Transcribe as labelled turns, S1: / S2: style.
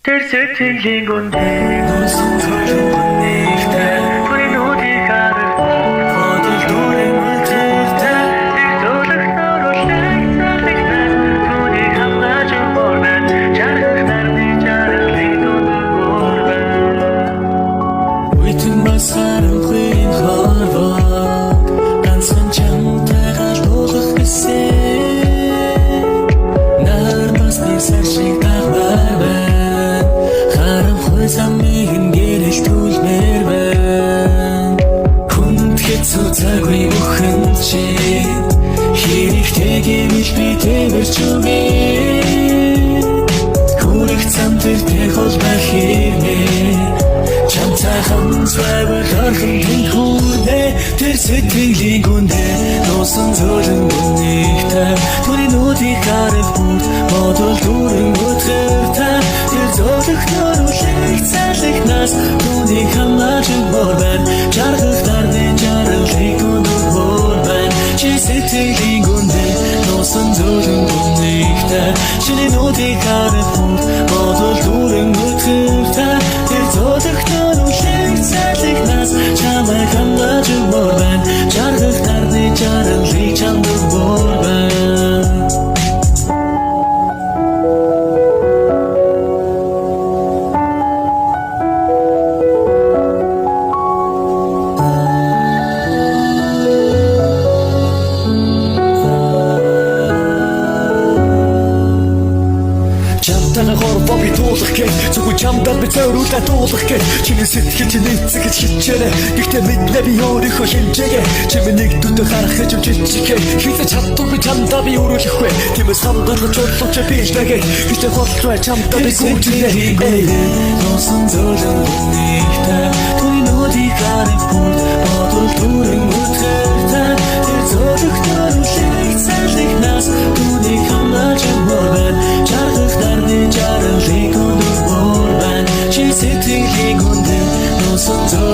S1: Тэр сэтгэлийн гүндээ нуусан цолгонэгтэй Түүний нүдийг харах бодол дүүрэн үлдэртэй Тэр зөөлөх нөрөлтэй залхигнаа Түүнийг хамгааж өмөрмэн Жаргах нарны жаргалыг дүүрэн Үйтэн бас харанхуйн хорвоо Ганцхан чамтайгаа дуулах гэсэн Нар бас нэг саршиг дагварвэ Самийн гэрэл түлмэр байна Хүнд хэцүү цагүй өхөн чи Хэрэгтэй гэмэл би тэмэрч үгүй Хүрэх цам тэр тэхол бахирнэ Чамцайхан цайвар хархан тэнхүүрнэ Тэр сэтгэлийн гүндээ нуусан зөөлөн гүнийхтэй Түүний нүдийг харах бүр бодол дүүрэн өтгөртэй Тэр зөөлөх нөрөлийг залхигнаас Түүнийг хамгааж өмөрмэн Жаргах нарны жаргалыг өнөрмөрмэн Чи сэтгэлийн гүндээ нуусан зөөлөн гүнийхтэй Чиний нүдийг харах бүр бодол дүүрэн өтгөртэй Тэр зөөлөх нөрөлийг залхигнаас Чамайг хамгааж өмөрмэн Жаргах нарны жаргалыг чамд өмөрмэн Зүггүй чамдаа би зөөрүүлээ дуулах гэ Чиний сэтгэл чиний эцэгэж хичээрэ Гэхдээ мэднэ би өөрийнхөө хэмжээгээ Чимээ нэг дүндээ харах гэж жижигхэ Хийлээ чаддгүй би чамдаа би өрөөлөх вэ Тиймээс хамгаалж урлууч би илтэгэ Гэхдээ болтвэ чамдаа би гүйжинэ Нуусан зөөлөн гүнийхтэй Түүний нүдийг харах бүр бодол дүүрэн өтгөртэй Тэр зөөлөх нөрөлийг залхигнаас Түүнийг хамгааж өмөрмэн Жаргах нарны жаргалыг өнөрмөрмэн Чи сэтгэлийн гүндээ нуусан зөөлөн